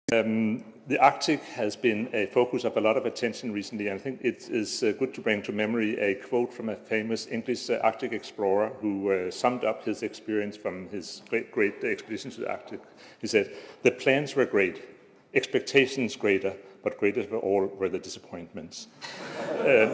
The Arctic has been a focus of a lot of attention recently, and I think it is good to bring to memory a quote from a famous English Arctic explorer who summed up his experience from his great expedition to the Arctic. He said, "The plans were great, expectations greater, but greatest of all were the disappointments."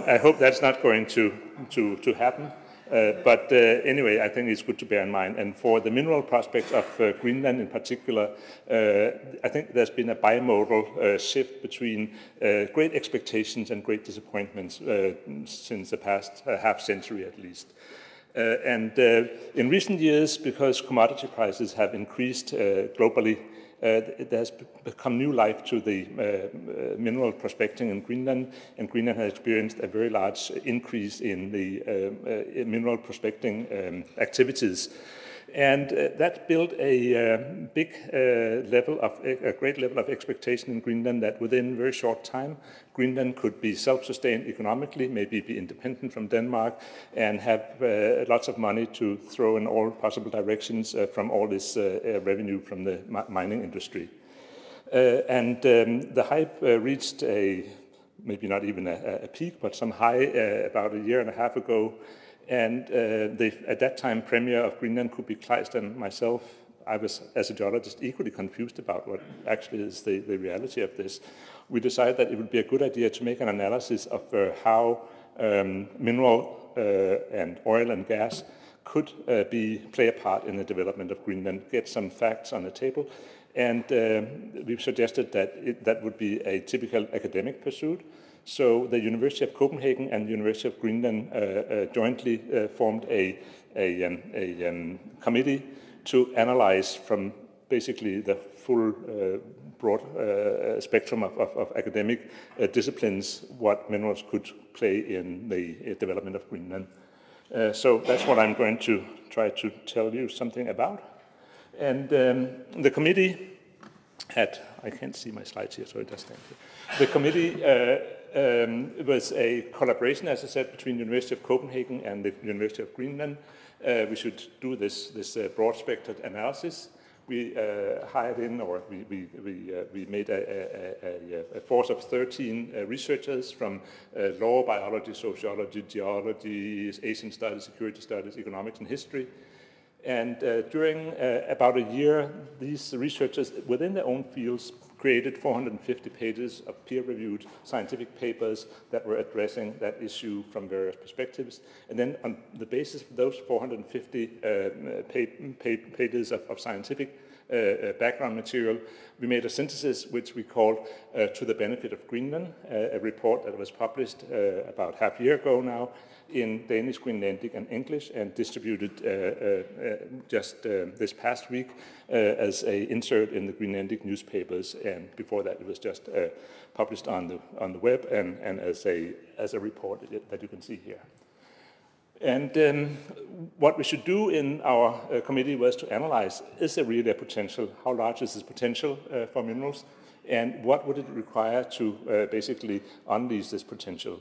I hope that's not going to happen. But anyway, I think it's good to bear in mind. And for the mineral prospects of Greenland in particular, I think there's been a bimodal shift between great expectations and great disappointments since the past half century at least. In recent years, because commodity prices have increased globally, there has become new life to the mineral prospecting in Greenland, and Greenland has experienced a very large increase in the mineral prospecting activities. And that built a great level of expectation in Greenland that within a very short time, Greenland could be self-sustained economically, maybe be independent from Denmark, and have lots of money to throw in all possible directions from all this revenue from the mining industry. The hype reached maybe not even a peak, but some high about a year and a half ago. And at that time, Premier of Greenland, Kuupik Kleist, and myself, I was, as a geologist, equally confused about what actually is the reality of this. We decided that it would be a good idea to make an analysis of how mineral and oil and gas could play a part in the development of Greenland, get some facts on the table. And we suggested that that would be a typical academic pursuit. So the University of Copenhagen and the University of Greenland jointly formed a committee to analyze from basically the full broad spectrum of academic disciplines what minerals could play in the development of Greenland. So that's what I'm going to try to tell you something about. And the committee I can't see my slides here, so it does stand here. The committee was a collaboration, as I said, between the University of Copenhagen and the University of Greenland. We should do this broad-spectred analysis. We hired in, or we made a force of 13 researchers from law, biology, sociology, geology, Asian studies, security studies, economics, and history. And during about a year, these researchers within their own fields created 450 pages of peer-reviewed scientific papers that were addressing that issue from various perspectives. And then on the basis of those 450 pages of scientific background material, we made a synthesis which we called To the Benefit of Greenland, a report that was published about half a year ago now in Danish, Greenlandic, and English, and distributed just this past week as an insert in the Greenlandic newspapers. And before that, it was just published on the web and as a report that you can see here. And what we should do in our committee was to analyze, is there really a potential? How large is this potential for minerals? And what would it require to basically unleash this potential?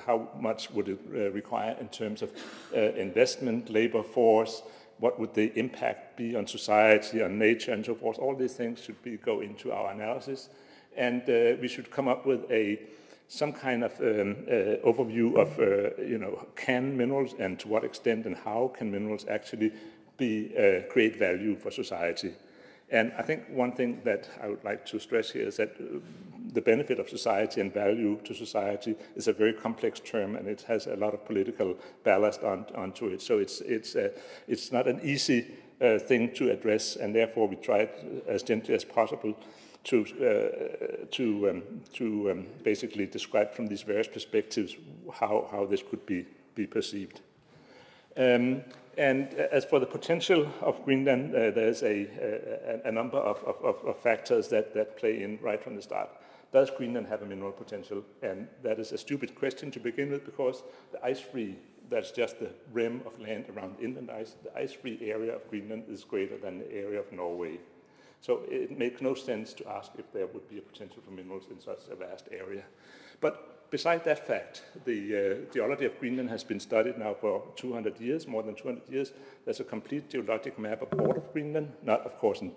How much would it require in terms of investment, labor force? What would the impact be on society, on nature, and so forth? All these things should go into our analysis. And we should come up with some kind of overview of, can minerals, and to what extent and how can minerals actually create value for society? And I think one thing that I would like to stress here is that the benefit of society and value to society is a very complex term, and it has a lot of political ballast onto it. So it's not an easy thing to address, and therefore we tried as gently as possible to basically describe from these various perspectives how this could be perceived. And as for the potential of Greenland, there's a number of factors that play in right from the start. Does Greenland have a mineral potential? And that is a stupid question to begin with, because the ice-free, that's just the rim of land around inland ice, the ice-free area of Greenland is greater than the area of Norway. So it makes no sense to ask if there would be a potential for minerals in such a vast area. But beside that fact, the geology of Greenland has been studied now for 200 years, more than 200 years. There's a complete geologic map of all of Greenland, not of course in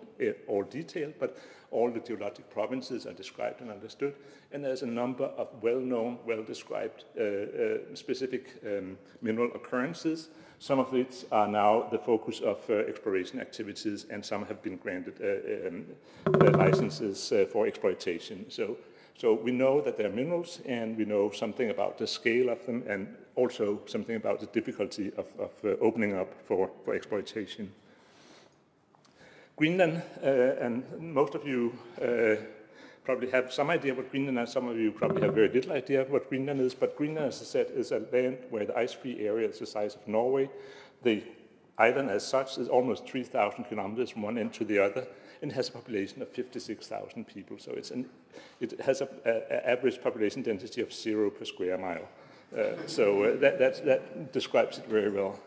all detail, but all the geologic provinces are described and understood, and there's a number of well-known, well-described specific mineral occurrences, some of which are now the focus of exploration activities, and some have been granted licenses for exploitation. So we know that they're minerals, and we know something about the scale of them, and also something about the difficulty of opening up for exploitation. Greenland, and most of you probably have some idea what Greenland is, some of you probably have very little idea of what Greenland is, but Greenland, as I said, is a land where the ice-free area is the size of Norway. The island as such is almost 3,000 kilometers from one end to the other, and has a population of 56,000 people. So it has an average population density of 0 per square mile. That describes it very well.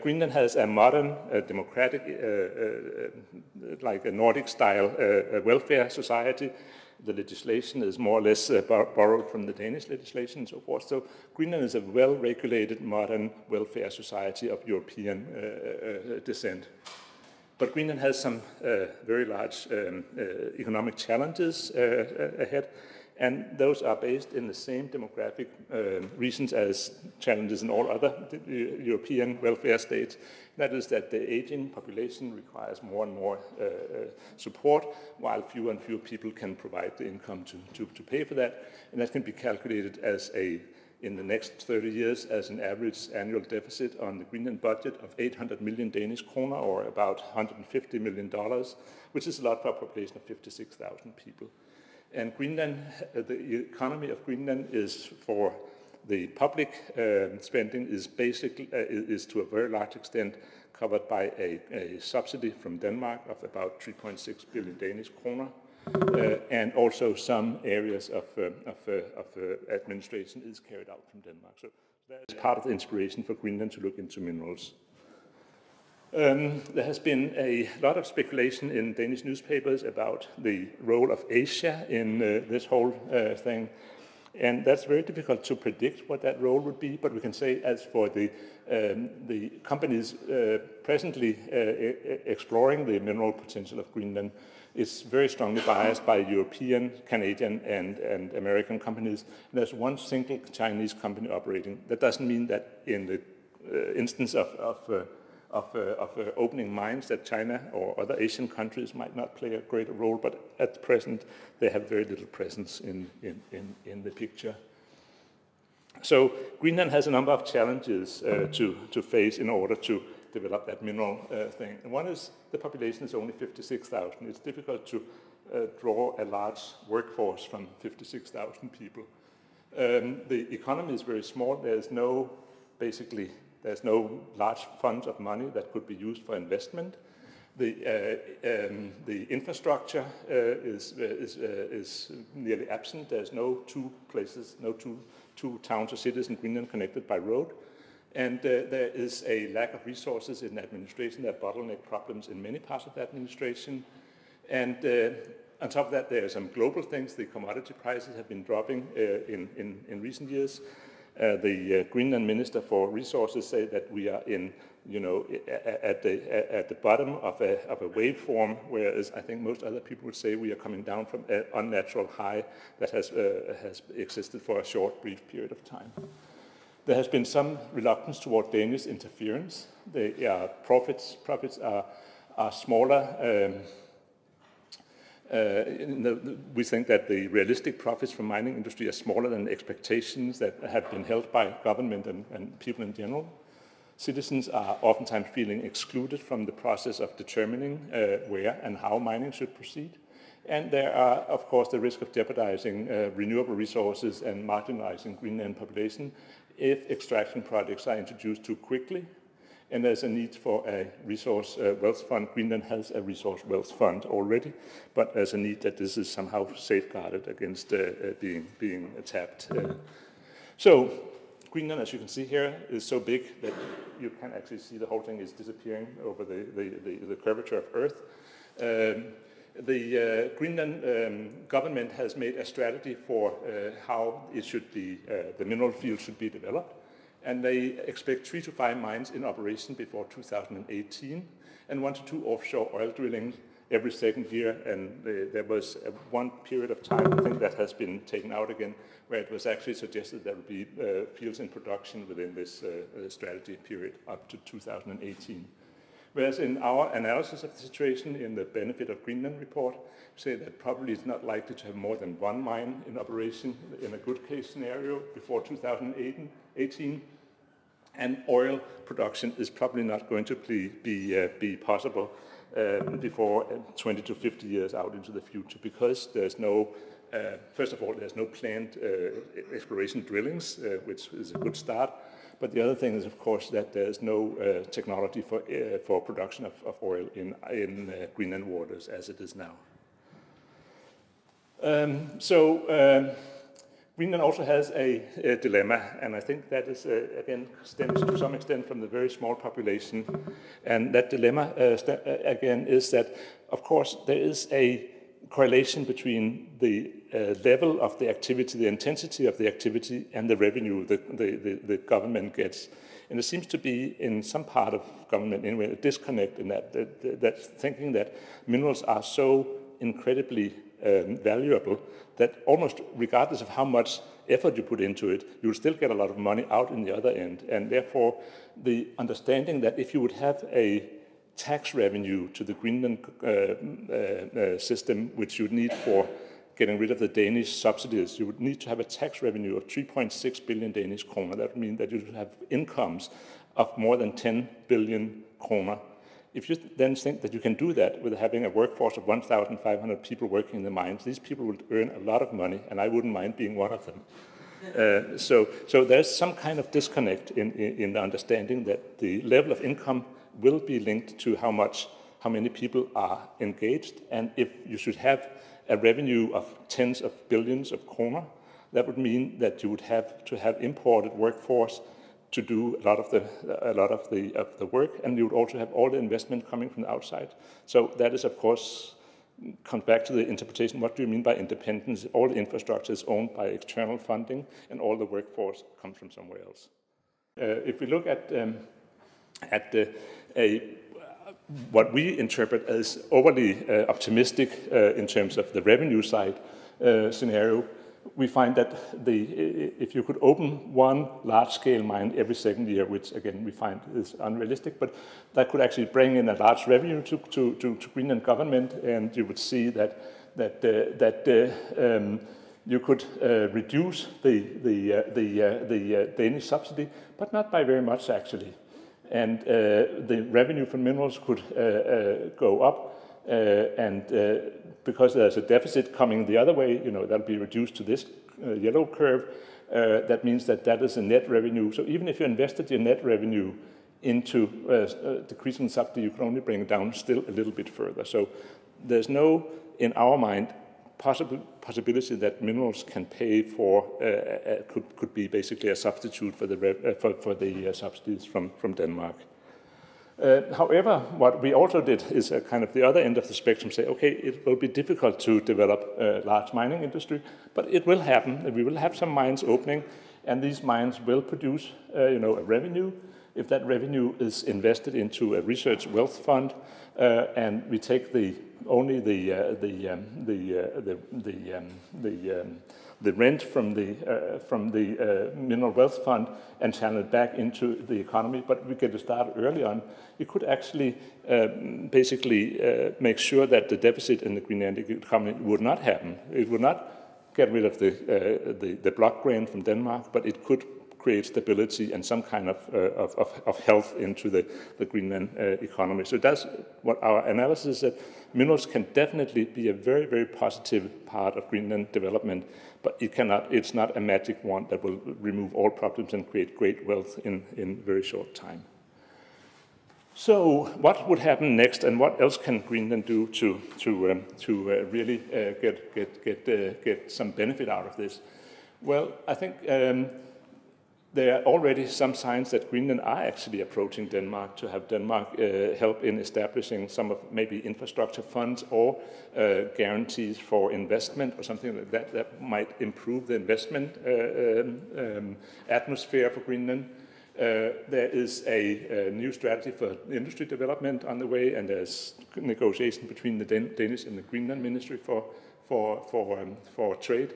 Greenland has a modern, democratic, like a Nordic-style welfare society. The legislation is more or less borrowed from the Danish legislation and so forth. So Greenland is a well-regulated, modern welfare society of European descent. But Greenland has some very large economic challenges ahead, and those are based in the same demographic reasons as challenges in all other European welfare states. That is that the aging population requires more and more support, while fewer and fewer people can provide the income to pay for that. And that can be calculated as in the next 30 years as an average annual deficit on the Greenland budget of 800 million Danish kroner, or about $150 million, which is a lot for a population of 56,000 people. And Greenland, the economy of Greenland is for the public spending is basically, is to a very large extent covered by a subsidy from Denmark of about 3.6 billion Danish kroner. And also some areas of administration is carried out from Denmark. So that is part of the inspiration for Greenland to look into minerals. There has been a lot of speculation in Danish newspapers about the role of Asia in this whole thing. And that's very difficult to predict what that role would be, but we can say as for the companies presently exploring the mineral potential of Greenland, it's very strongly biased by European, Canadian, and American companies. And there's one single Chinese company operating. That doesn't mean that in the instance of opening mines that China or other Asian countries might not play a greater role, but at present they have very little presence in the picture. So Greenland has a number of challenges to face in order to develop that mineral thing. And one is the population is only 56,000. It's difficult to draw a large workforce from 56,000 people. The economy is very small. There's no large funds of money that could be used for investment. The infrastructure is nearly absent. There's no two towns or cities in Greenland connected by road. And there is a lack of resources in administration. There are bottleneck problems in many parts of the administration. And on top of that, there are some global things. The commodity prices have been dropping in recent years. The Greenland Minister for Resources say that we are at the bottom of a waveform, whereas I think most other people would say we are coming down from an unnatural high that has existed for a short, brief period of time. There has been some reluctance toward Danish interference. The profits are smaller. We think that the realistic profits from mining industry are smaller than expectations that have been held by government and people in general. Citizens are oftentimes feeling excluded from the process of determining where and how mining should proceed. And there are, of course, the risk of jeopardizing renewable resources and marginalizing Greenland population if extraction projects are introduced too quickly. And there's a need for a resource wealth fund. Greenland has a resource wealth fund already, but there's a need that this is somehow safeguarded against being tapped. So Greenland, as you can see here, is so big that you can actually see the whole thing is disappearing over the curvature of Earth. The Greenland government has made a strategy for how it should be, the mineral field should be developed. And they expect 3 to 5 mines in operation before 2018, and 1 to 2 offshore oil drilling every second year, and there was one period of time, I think that has been taken out again, where it was actually suggested there would be fields in production within this strategy period up to 2018. Whereas in our analysis of the situation in the Benefit of Greenland report, we say that probably it's not likely to have more than one mine in operation in a good case scenario before 2018. And oil production is probably not going to be possible before 20 to 50 years out into the future, because there's no, first of all, there's no planned exploration drillings, which is a good start. But the other thing is, of course, that there's no technology for production of oil in Greenland waters as it is now. Greenland also has a dilemma, and I think that is, again, stems to some extent from the very small population. And that dilemma, again, is that, of course, there is a correlation between the level of the activity, the intensity of the activity, and the revenue the government gets. And there seems to be, in some part of government anyway, a disconnect in that thinking that minerals are so incredibly valuable that almost regardless of how much effort you put into it, you will still get a lot of money out in the other end. And therefore, the understanding that if you would have a tax revenue to the Greenland system, which you would need for getting rid of the Danish subsidies, you would need to have a tax revenue of 3.6 billion Danish kroner. That would mean that you would have incomes of more than 10 billion kroner. If you then think that you can do that with having a workforce of 1,500 people working in the mines, these people would earn a lot of money, and I wouldn't mind being one of them. So there's some kind of disconnect in the understanding that the level of income will be linked to how many people are engaged, and if you should have a revenue of tens of billions of kroner, that would mean that you would have to have imported workforce to do a lot of the work, and you would also have all the investment coming from the outside. So that is, of course, comes back to the interpretation. What do you mean by independence? All the infrastructure is owned by external funding, and all the workforce comes from somewhere else. If we look at what we interpret as overly optimistic in terms of the revenue side scenario, we find that if you could open one large-scale mine every second year, which again we find is unrealistic, but that could actually bring in a large revenue to Greenland government, and you would see that you could reduce the Danish subsidy, but not by very much actually. And the revenue from minerals could go up, and because there's a deficit coming the other way, that'll be reduced to this yellow curve. That means that is a net revenue. So even if you invested your net revenue into decreasing subsidy, you can only bring it down still a little bit further. So there's no, in our mind, possibility that minerals can pay for could be basically a substitute for the subsidies from Denmark. However, what we also did is kind of the other end of the spectrum, say, okay, it will be difficult to develop a large mining industry, but it will happen. We will have some mines opening, and these mines will produce, a revenue. If that revenue is invested into a research wealth fund, and we take only the rent from the mineral wealth fund and channel it back into the economy, but we get to start early on, it could actually basically make sure that the deficit in the Greenlandic economy would not happen. It would not get rid of the block grant from Denmark, but it could create stability and some kind of health into the Greenland economy. So that's what our analysis is, that minerals can definitely be a very, very positive part of Greenland development, but it's not a magic wand that will remove all problems and create great wealth in very short time. So what would happen next, and what else can Greenland do to really get some benefit out of this? Well, I think there are already some signs that Greenland are actually approaching Denmark to have Denmark help in establishing some of maybe infrastructure funds or guarantees for investment or something like that might improve the investment atmosphere for Greenland. There is a new strategy for industry development on the way, and there's negotiation between the Danish and the Greenland Ministry for trade.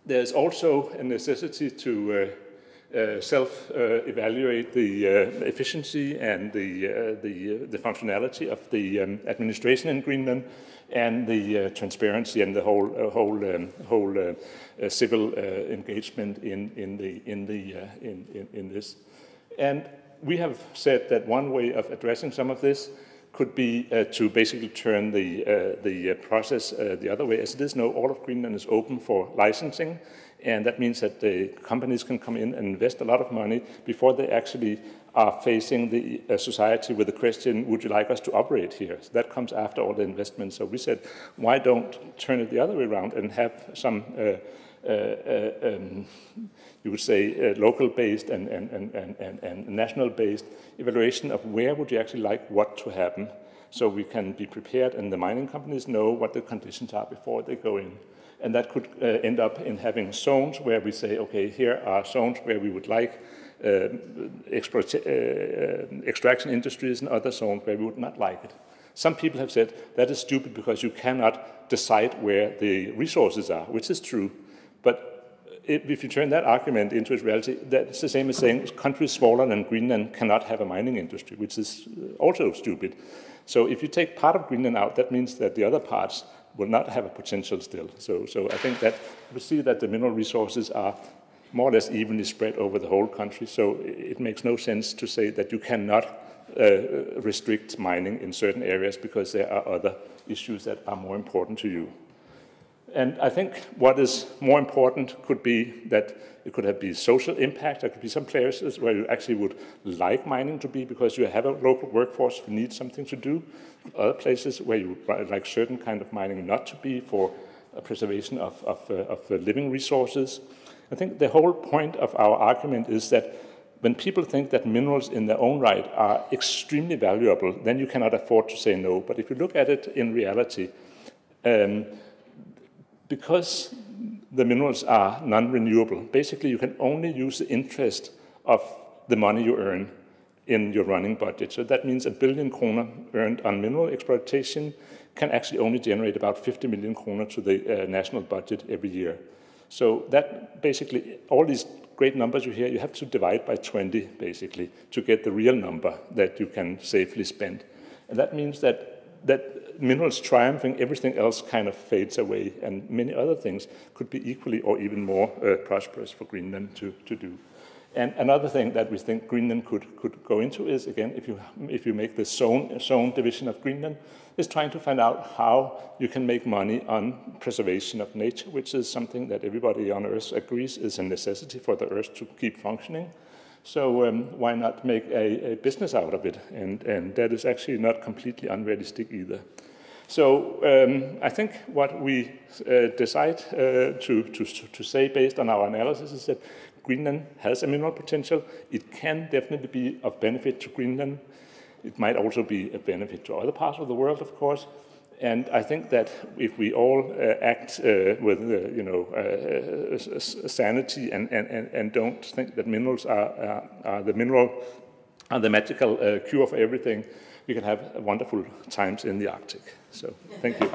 There's also a necessity to self-evaluate the efficiency and the functionality of the administration in Greenland, and the transparency and the whole civil engagement in this. And we have said that one way of addressing some of this could be to basically turn the process the other way. As it is now, all of Greenland is open for licensing, and that means that the companies can come in and invest a lot of money before they actually are facing the society with the question, would you like us to operate here? So that comes after all the investment. So we said, why don't turn it the other way around and have some, you would say, local-based and national-based evaluation of where would you actually like what to happen, so we can be prepared and the mining companies know what the conditions are before they go in. And that could end up in having zones where we say, okay, here are zones where we would like extraction industries, and other zones where we would not like it. Some people have said that is stupid because you cannot decide where the resources are, which is true. But if you turn that argument into its reality, that's the same as saying countries smaller than Greenland cannot have a mining industry, which is also stupid. So if you take part of Greenland out, that means that the other parts will not have a potential still. So I think that we see that the mineral resources are more or less evenly spread over the whole country. So it makes no sense to say that you cannot restrict mining in certain areas because there are other issues that are more important to you. And I think what is more important could be that it could be social impact. There could be some places where you actually would like mining to be because you have a local workforce who needs something to do. Other places where you would like certain kind of mining not to be for preservation of living resources. I think the whole point of our argument is that when people think that minerals in their own right are extremely valuable, then you cannot afford to say no. But if you look at it in reality, because the minerals are non-renewable, basically you can only use the interest of the money you earn in your running budget. So that means 1 billion kroner earned on mineral exploitation can actually only generate about 50 million kroner to the national budget every year. So that basically, all these great numbers you hear, you have to divide by 20 basically to get the real number that you can safely spend. And that means that minerals triumphing, everything else kind of fades away, and many other things could be equally or even more prosperous for Greenland to do. And another thing that we think Greenland could go into is, again, if you make the zone division of Greenland, is trying to find out how you can make money on preservation of nature, which is something that everybody on Earth agrees is a necessity for the Earth to keep functioning. So why not make a business out of it? And that is actually not completely unrealistic either. So I think what we decide to say based on our analysis is that Greenland has a mineral potential. It can definitely be of benefit to Greenland. It might also be a benefit to other parts of the world, of course. And I think that if we all act with sanity and don't think that minerals are the magical cure for everything, we can have wonderful times in the Arctic. So thank you.